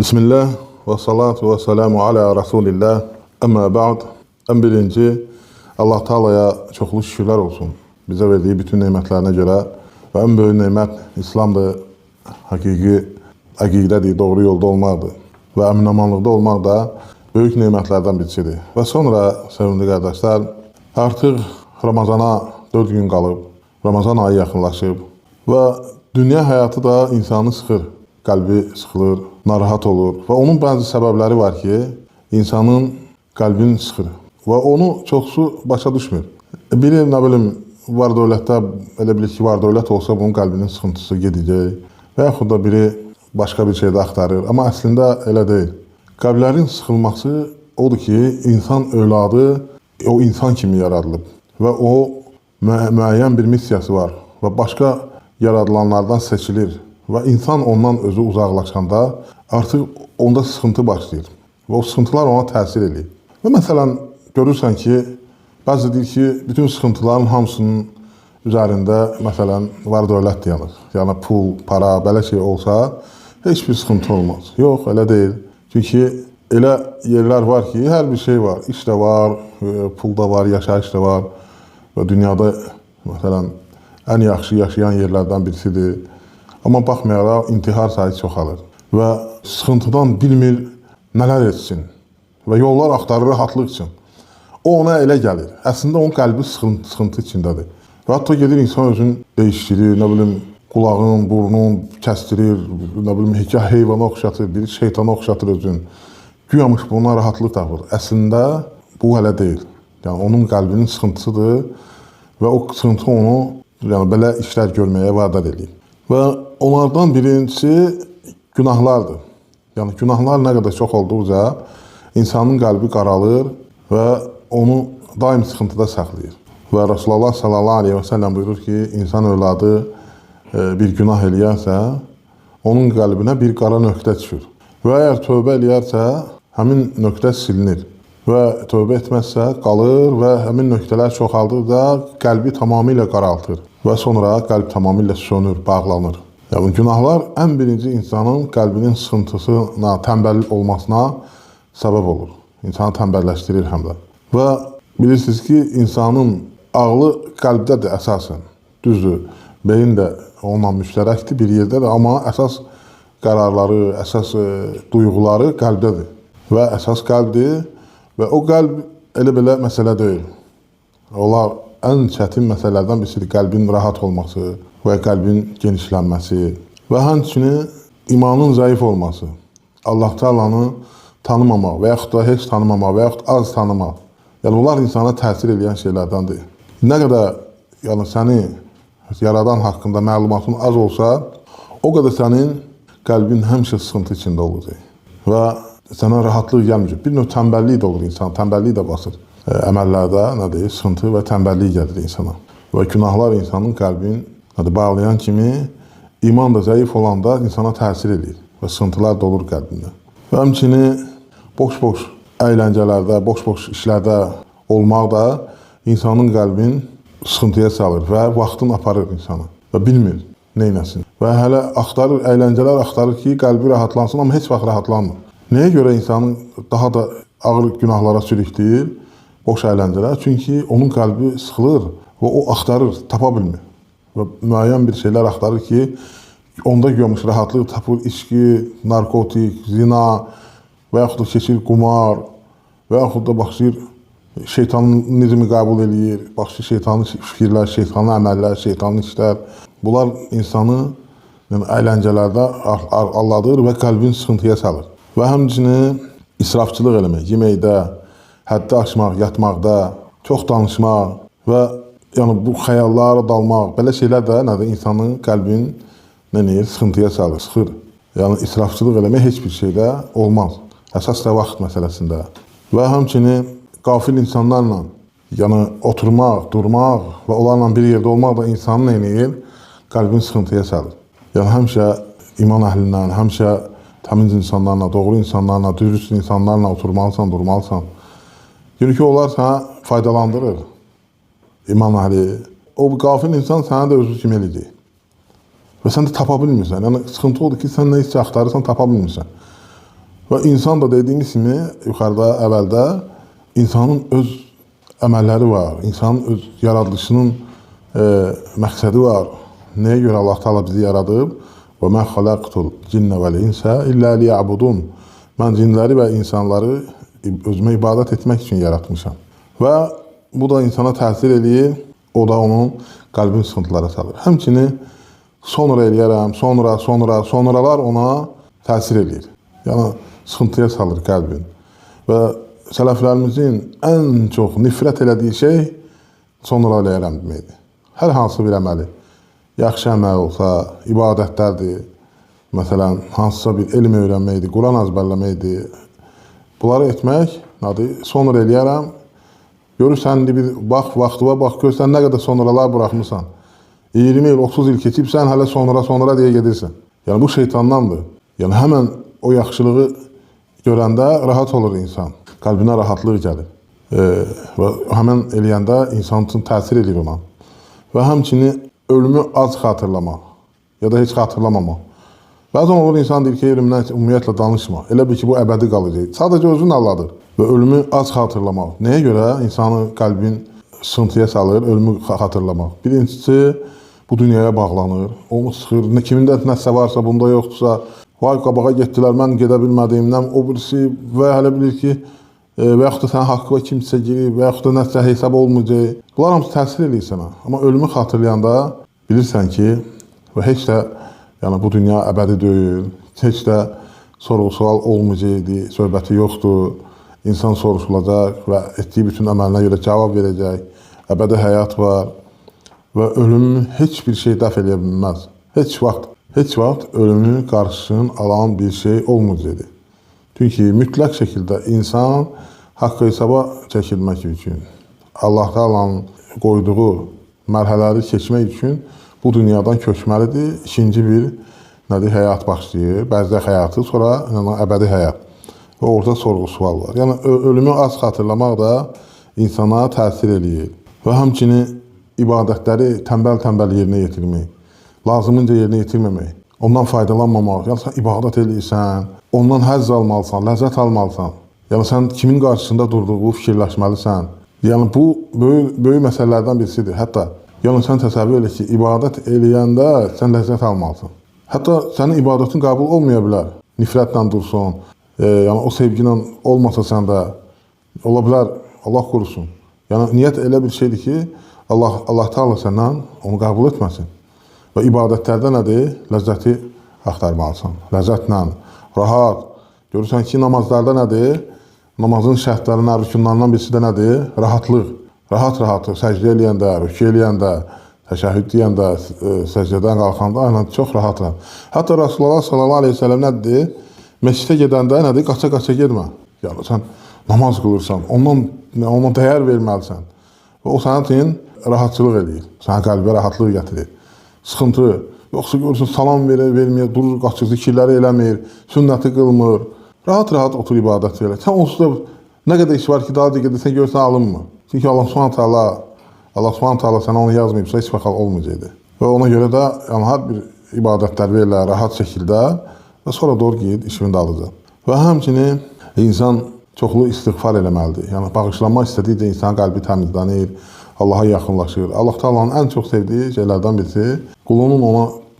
Bismillah və salatu və selamu alə Rasulillah. Əmmə ba'd. Ən birinci, Allah Taala'ya çoxlu şükürlər olsun. Bizə verdiyi bütün nemətlərinə görə və ən böyük nemət İslamdır, həqiqi əqidədir, doğru yolda olmaqdır və əmin-amanlıqda olmaq da böyük nemətlərdən birisidir. Və sonra, sevimli qardaşlar, artıq Ramazana 4 gün qalıb, Ramazan ayı yaxınlaşıb və dünya həyatı da insanı sıxır, qəlbi sıxılır, narahat olur və onun bəzi səbəbləri var ki, insanın qəlbini sıxır və onu çoxsu başa düşmür. Biri, nə bilim, var dövlətdə, elə bilir ki, var dövlət olsa bunun qəlbinin sıxıntısı gedəcək və yaxud da biri başqa bir şeydə axtarır, amma əslində elə deyil. Qəlblərin sıxılması odur ki, insan övladı o insan kimi yaradılıb və o müəyyən bir missiyası var və başqa yaradılanlardan seçilir və insan ondan özü uzaqlaşanda artıq onda sıxıntı başlayır və o sıxıntılar ona təsir edir. Və məsələn, görürsən ki, bəzi deyir ki, bütün sıxıntıların hamısının üzərində məsələn var dövlət dayanır. Yəni pul, para, belə şey olsa heç bir sıxıntı olmaz. Yox, elə deyil. Çünki elə yerlər var ki, hər bir şey var. İş də var, pul da var, yaşayış da var və dünyada məsələn ən yaxşı yaşayan yerlərdən birisidir. Amma baxmayaraq intihar sayı çoxalır və sıxıntıdan bilmir nələr etsin və yollar axtarır rahatlıq üçün. O ona elə gəlir. Əslində onun qəlbi sıxıntı içindədir. Və hətta gedir insan özünü dəyişdirir, nə bilim, qulağın, burnun kəstirir, nə bilim, heyvana oxşatır, bir şeytana oxşatır özünü. Güyamış buna rahatlıq tapır. Əslində bu hələ deyil. Yəni onun qəlbinin sıxıntısıdır və o sıxıntı onu belə işlər görməyə vadar edir. Və onlardan birincisi günahlardır. Yəni günahlar nə qədər çox olduqca insanın qəlbi qaralır və onu daim sıxıntıda saxlayır. Və Rasulullah sallallahu aleyhi və səlləm buyurur ki, insan övladı bir günah eləyərsə, onun qəlbinə bir qara nöqtə düşür. Və əgər tövbə eləyərsə, həmin nöqtə silinir. Və tövbə etməzsə qalır və həmin nöqtələr çoxaldıqca qəlbi tamamilə qaraltır. Və sonra qəlb tamamilə sönür, bağlanır. Yəni günahlar ən birinci insanın qəlbinin sıxıntısına, tənbəllik olmasına səbəb olur. İnsanı tənbəlləşdirir həm də. Və bilirsiniz ki, insanın ağlı qəlbdədir əsasən. Düzdür, beyin də onunla müştərəkdir bir yerdədir, amma əsas qərarları, əsas duyğuları qəlbdədir. Və əsas qəlbdir və o qəlb elə belə məsələ deyil. Onlar ən çətin məsələlərdən birisidir, qəlbin rahat olması və qəlbin genişlənməsi və həmçinin imanın zəif olması, Allah Taala'nı tanımamaq və yaxud da heç tanımamaq və yaxud az tanımaq. Yəni bunlar insana təsir edən şeylərdəndir. Nə qədər səni yaradan haqqında məlumatın az olsa, o qədər sənin qəlbin həmişə sıxıntı içində olacaq və sənə rahatlıq gəlməyəcək. Bir növ tənbəllik də olur insan, tənbəllik də basır. Əməllərdə sıxıntı və tənbəllik gəlir insana. Və günahlar insanın qəlbini bağlayan kimi iman da zəif olanda insana təsir edir və sıxıntılar da olur qəlbində. Və həmçinin boş-boş əyləncələrdə, boş-boş işlərdə olmaq da insanın qəlbini sıxıntıya salır və vaxtını aparır insana və bilmir neynəsin. Və hələ axtarır, əyləncələr axtarır ki, qəlbi rahatlansın, amma heç vaxt rahatlanmır. Nəyə görə insanın daha da ağır günahlara sürükləyir? Boş əyləncələr. Çünki onun qəlbi sıxılır və o axtarır, tapa bilmir. Və müəyyən bir şeylər axtarır ki, onda görmüş rahatlıq tapır, içki, narkotik, zina və yaxud da keçir qumar və yaxud da başlayır şeytanizmi qəbul edir, başlayır şeytanlı fikirlər, şeytanlı əməllər, şeytanlı işlər. Bunlar insanı əyləncələrdə alladır və qəlbin sıxıntıya salır. Və həmçinin israfçılıq eləmək, yeməkdə, həddi aşmaq, yatmaqda, çox danışmaq və bu xəyallara dalmaq, belə şeylər də insanın qəlbini sıxıntıya salır, sıxır. Yəni israfçılıq eləmək heç bir şeydə olmaz. Əsas da vaxt məsələsində. Və həmçinin qafil insanlarla oturmaq, durmaq və onlarla bir yerdə olmaq da insanın qəlbini sıxıntıya salır. Yəni həmişə iman əhlindən, həmişə təmiz insanlarla, doğru insanlarla, dürüst insanlarla oturmalısan, durmalısan. Çünki onlar sənə faydalandırır. İman əhli. O qafil insan sənə də özü kimi eləyəcək. Və sən də tapa bilmirsən. Yəni sıxıntı odur ki, sən nə isə axtarırsan, tapa bilmirsən. Və insan da dediyimiz kimi yuxarıda, əvvəldə insanın öz əməlləri var, insanın öz yaradılışının məqsədi var. Nəyə görə Allah Teala bizi yaradıb? Və mən xalaqtul cinnə vəl insə illə liya'budun. Mən cinləri və insanları özümə ibadət etmək üçün yaratmışam. Və bu da insana təsir eləyir, o da onun qəlbin sıxıntılara salır. Həmçinin sonra eləyərəm, sonralar ona təsir eləyir. Yəni, sıxıntıya salır qəlbin. Və sələflərimizin ən çox nifrət elədiyi şey sonra eləyərəm deməkdir. Hər hansı bir əməli, yaxşı əməl olsa, ibadətlərdir, məsələn, hansısa bir elm öyrənməkdir, Quran əzbərləməkdir. Bunları etmək, sonra eləyərəm, görürsən, bir bax, vaxtıva bax, görsən nə qədər sonralar buraxmısan. 20 il, 30 il keçibsən, hələ sonra deyə gedirsən. Yəni, bu şeytandandır. Yəni, həmən o yaxşılığı görəndə rahat olur insan. Qəlbinə rahatlıq gəlir. Və həmən eləyəndə insan üçün təsir edir ona. Və həmçinin ölümü az xatırlamaq, ya da heç xatırlamamaq. Bəzən olur, insan deyir ki, ölümdən ümumiyyətlə danışma. Elə bil ki, bu əbədi qalacaq. Sadəcə özün Allahdır. Və ölümü az xatırlamaq. Nəyə görə insanın qəlbin sıxıntıya salır, ölümü xatırlamaq? Birincisi, bu dünyaya bağlanır. Onu sıxır. Kimində nəsə varsa, bunda yoxdursa, vay qabağa getdilər, mən gedə bilmədiyimdən, o birisi və hələ bilir ki, və yaxud da sənin haqqıva kimsə girir, və yaxud da nəsə hesab olmayacaq. Bunlar hamısı təsir edir sənə. Amma ölümü xatırlayanda bilirsən ki, və heç də yəni, bu dünya əbədi deyil, heç də sorğu-sual olmayacaqdı, söhbəti yoxdur. İnsan soruşulacaq və etdiyi bütün əməlinə görə cavab verəcək. Əbədi həyat var və ölüm heç bir şey dəf eləyə bilməz. Heç vaxt ölümün qarşısını alan bir şey olmayacaqdı. Çünki mütləq şəkildə insan haqq hesaba çəkilmək üçün, Allah Taala'nın qoyduğu mərhələləri keçmək üçün bu dünyadan köçməlidir. İkinci bir həyat başlayır, bərzəx həyatı, sonra əbədi həyat. Və orada sorğu-sual var. Yəni, ölümü az xatırlamaq da insana təsir eləyir. Və həmçinin ibadətləri tənbəl-tənbəl yerinə yetirmək, lazımınca yerinə yetirməmək, ondan faydalanmamaq. Yəni, sən ibadət edirsən, ondan həzz almalısan, ləzzət almalısan. Yəni, sən kimin qarşısında durduğu fikirləşməlisən. Yəni, bu, böyük məsələlərdən birisidir. Hətta, yəni, sən təsəvvür elə ki, ibadət eləyəndə sən ləzzət almalısan. Hətta sənin ibadətin qəbul olmaya bilər. Nifrətlə dursun, yəni, o sevginlə olmasa səndə, ola bilər, Allah qorusun. Yəni, niyyət elə bir şeydir ki, Allah Teala səndən onu qəbul etməsin. Və ibadətlərdə nədir? Ləzzəti axtarmalısan. Ləzzətlə, rahat. Görürsən ki, namazlarda nədir? Namazın şərtlərindən, rükunlarından birisi də nədir? Rahatlıq. Rahat-rahat, səcdə eləyəndə, rükü eləyəndə, təşəhhüd deyəndə, səcdədən qalxanda, çox rahat-rahat. Hətta Rasulullah sallallahu aleyhi ve sellem nədir? Məscidə gedəndə nədir? Qaça-qaça getmə. Yəni, sən namaz qılırsan, ona dəyər verməlisən. Və o sənin üçün rahatçılıq eləyir. Sənin qəlbə rahatlıq gətirir. Sıxıntı. Yoxsa görürsən, salam vermir, durur, qaçır, zikirləri eləmir, sünnəti qılmır. Rahat-rahat otur ibadət elə. Sən onsuz da nə qədər iş var ki, daha da gedirsən, görürsən alınmır. Çünki Allah Subhanahu Taala sənə onu yazmayıbsa, heç vaxt olmayacaqdı. Və ona görə də yəni, hər bir ibadətlər verilə rahat şəkildə və sonra doğru geyid, işini alacaq. Və həmçinin insan çoxlu istiğfar eləməlidir. Yəni, bağışlanma istədikcə insan qəlbi təmizlənir, Allaha yaxınlaşır. Allah Taala'nın ən çox sevdiyi şeylərdən birisi qulunun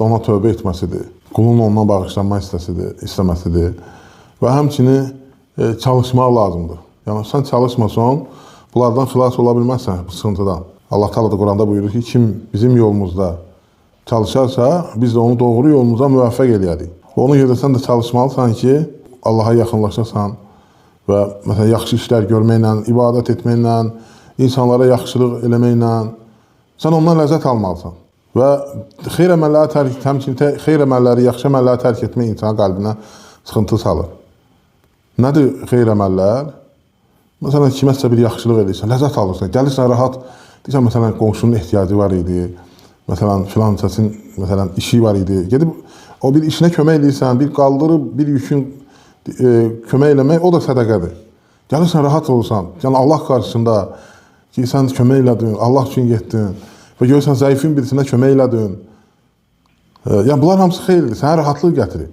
ona tövbə etməsidir. Qulunun ondan bağışlanma istəməsidir. Və həmçinin çalışmaq lazımdır. Yəni, sən çalışmasan, bunlardan xilas ola bilməzsən bu sıxıntıdan. Allah Teala da Quranda buyurur ki, kim bizim yolumuzda çalışarsa, biz də onu doğru yolumuza müvəffəq eləyərik. Ona görə sən də çalışmalısan ki, Allaha yaxınlaşasan və məsələn, yaxşı işlər görməklə, ibadət etməklə, insanlara yaxşılıq eləməklə, sən ondan ləzzət almalısan. Və xeyr əməlləri, yaxşı əməlləri tərk etmək insan qəlbinə sıxıntı salır. Nədir xeyr əməllər? Məsələn, kiməsə bir yaxşılıq edirsən, ləzzət alırsan, gəlirsən rahat, deyirsən, məsələn, qonşunun ehtiyacı var idi, məsələn, filan səsin, məsələn, işi var idi. Gedib, o bir işinə kömək edirsən, bir qaldırıb, bir yükün kömək eləmək, o da sədəqədir. Gəlirsən, rahat olursan, yəni Allah qarşısında ki, sən kömək elədin, Allah üçün getdin və görürsən, zəifin birisinə kömək elədin. Yəni, bunlar hamısı xeyirdir, sənə rahatlıq gətirir.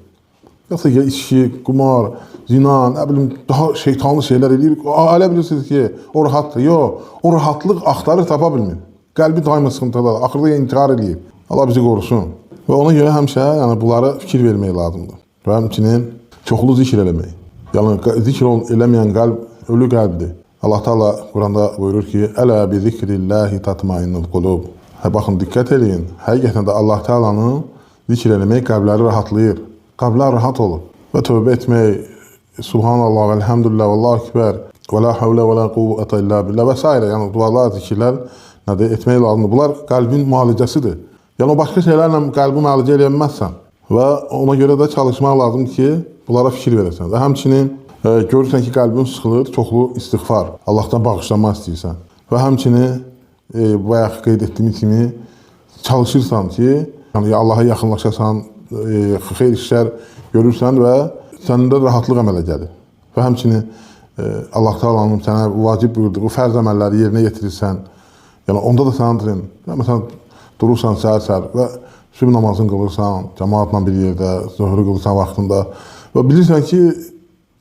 yoxsa ya içki, qumar, zina, nə bilim, daha şeytanlı şeylər eləyir. Elə bilirsiniz ki, o rahatdır. Yox, o rahatlıq axtarır, tapa bilmir. Qəlbi daima sıxıntıdadır. Axırda intihar eləyir. Allah bizi qorusun. Və ona görə həmişə yəni, bunlara fikir vermək lazımdır. Və həmçinin çoxlu zikr eləmək. Yəni, zikr eləməyən qəlb ölü qəlbdir. Allah Teala Quranda buyurur ki, Ələ bi zikrillahi tatmainnul qulub. Baxın, diqqət eləyin. Həqiqətən də Allah Teala'nın zikr eləmək qəlbləri rahatlayır. Qəlblər rahat olur. Və tövbə etmək, Subhanallah, Elhamdülillah, Allahu Ekber, və la havlə və la quvvətə illə billah və s. Yəni, dualar, zikirlər etmək lazımdır. Bunlar qəlbin müalicəsidir. Yəni, o başqa şeylərlə qəlbi müalicə eləyə bilməzsən. Və ona görə də çalışmaq lazımdır ki, bunlara fikir verəsən. Və həmçinin görürsən ki, qəlbin sıxılır, çoxlu istiğfar, Allahdan bağışlanma istəyirsən. Və həmçinin, bayaq qeyd etdiyim kimi, çalışırsan ki, yəni, Allaha yaxınlaşasan, xeyir işlər görürsən və səndə rahatlıq əmələ gəlir. Və həmçinin Allah Teala'nın sənə vacib buyurduğu fərz əməlləri yerinə yetirirsən, yəni onda da sənədirin. Məsələn, durursan səhər-səhər və sübh namazını qılırsan, cəmaatla bir yerdə, zöhrü qılırsan vaxtında və bilirsən ki,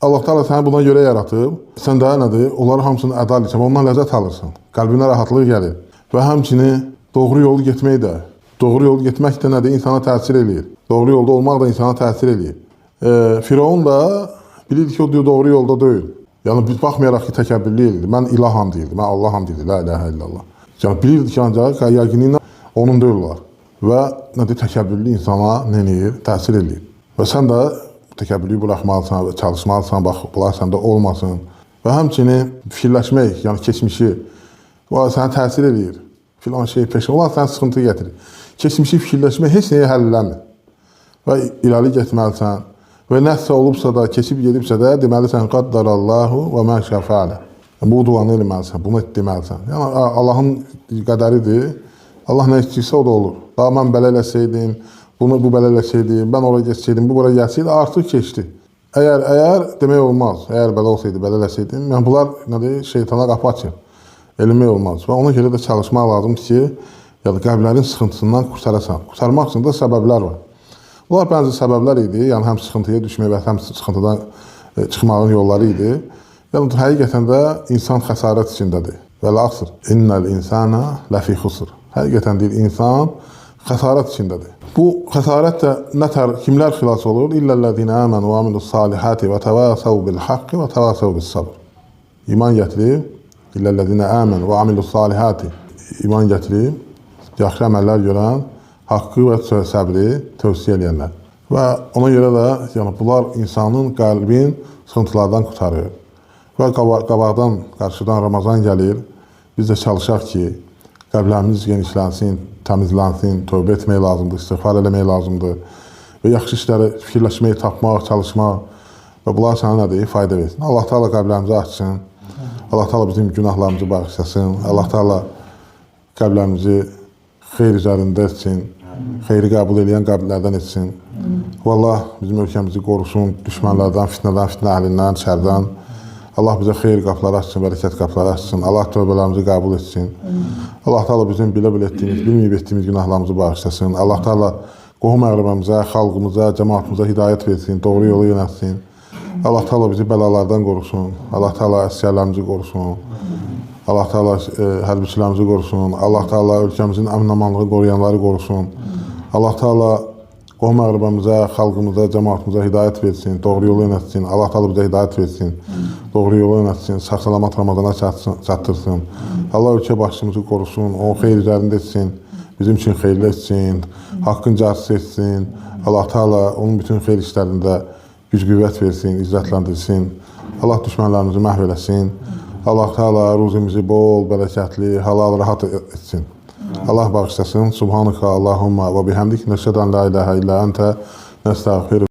Allah Teala səni buna görə yaratıb, sən də nədir, onları hamısını əda edirsən, ondan ləzzət alırsan, qəlbinə rahatlıq gəlir. Və həmçinin doğru yolu getmək də, doğru yolu getmək də nədir, insana təsir eləyir. Doğru yolda olmaq da insana təsir eləyir. Firavun da bilirdi ki, o doğru yolda deyil. Yəni, biz baxmayaraq ki, təkəbbürlü edirdi. Mən ilaham deyildi, mən Allaham deyildi, la iləhə illallah. Yəni, bilirdi ki, ancaq yəqini onun deyirlər. Və nədir, təkəbbürlü insana nə eləyir, təsir eləyir. Və sən də təkəbbürlüyü buraxmalısan və çalışmalısan, bax, bunlar səndə olmasın. Və həmçinin fikirləşmək, yəni keçmişi, o sənə təsir eləyir. Filan şey, peşə, onlar sənə sıxıntı gətirir. Keçmişi fikirləşmək heç nəyə həll eləmir. Və irəli getməlisən. Və nəsə olubsa da, keçib gedibsə də, deməlisən, qaddarallahu və mən şəfələ. Bu duanı eləməlisən, bunu deməlisən. Yəni, Allahın qədəridir. Allah nə istəyirsə o da olur. Daha mən belə eləsəydim, bunu bu belə eləsəydim, mən oraya geçsəydim, bu buraya gəlsəydi, artıq keçdi. Əgər demək olmaz, əgər belə olsaydı, belə eləsəydim, yəni bunlar nədir, şeytana qapı açır. Eləmək olmaz. Və ona görə də çalışmaq lazımdır ki, yəni qəlblərin sıxıntısından qurtarasan. Qurtarmaq üçün də səbəblər var. Bunlar bəzi səbəblər idi, yəni həm sıxıntıya düşmək və həm sıxıntıdan çıxmağın yolları idi. Yəni, həqiqətən də insan xəsarət içindədir. Və ləxsır, innəl insana ləfi xusr. Həqiqətən deyil, insan xəsarət içindədir. Bu xəsarət də nətər, kimlər xilas olur? İlləl-ləzinə əmənu və amilus salihati və təvəsəv bil-haqqi və təvəsəv bil-sabr. İman gətirib, İlləl-ləzinə əmənu və amilus salihati. İman gətirib, yaxşı əməllər görən, haqqı və səbri tövsiyə edənlər. Və ona görə də yəni, bunlar insanın qəlbin sıxıntılardan qurtarır. Və qabaqdan, qarşıdan Ramazan gəlir. Biz də çalışaq ki, qəlblərimiz genişlənsin, təmizlənsin, tövbə etmək lazımdır, istiğfar eləmək lazımdır. Və yaxşı işləri fikirləşmək, tapmaq, çalışmaq və bunlar sənə nədir? Fayda versin. Allah Teala qəlblərimizi açsın. Allah Teala bizim günahlarımızı bağışlasın. Allah Teala qəlblərimizi xeyr üzərində etsin. Xeyri qəbul edən qəlblərdən etsin. Vallah bizim ölkəmizi qorusun, düşmənlərdən, fitnədən, fitnə əhlindən, şərdən. Allah bizə xeyir qapıları açsın, bərəkət qapıları açsın. Allah tövbələrimizi qəbul etsin. Allah Teala bizim bilə-bilə etdiyimiz, bilməyib etdiyimiz günahlarımızı bağışlasın. Allah Teala qohum əqrəbəmizə, xalqımıza, cəmaatımıza hidayət versin, doğru yolu yönətsin. Allah Teala bizi bəlalardan qorusun. Allah Teala əsgərlərimizi qorusun. Allah Teala hərbiçilərimizi qorusun. Allah Teala ölkəmizin əmin-amanlığı qoruyanları qorusun. Allah Teala qohum əqrəbəmizə, xalqımıza, cəmaatımıza hidayət versin, doğru yolu yönətsin. Allah Teala bizə hidayət versin, doğru yolu yönətsin, sağ-salamat Ramazana çatdırsın. Allah ölkə başçımızı qorusun, o xeyir üzərində etsin, bizim üçün xeyirli etsin, haqqın carisi etsin. Allah Teala onun bütün xeyir işlərində güc-qüvvət versin, izzətləndirsin. Allah düşmənlərimizi məhv eləsin. Allah Teala ruzimizi bol, bərəkətli, halal, rahat etsin. Allah bağışlasın. Subhanaka Allahumma və bihamdik. Nəşhədən la ilahə illə əntə nəstəğfir.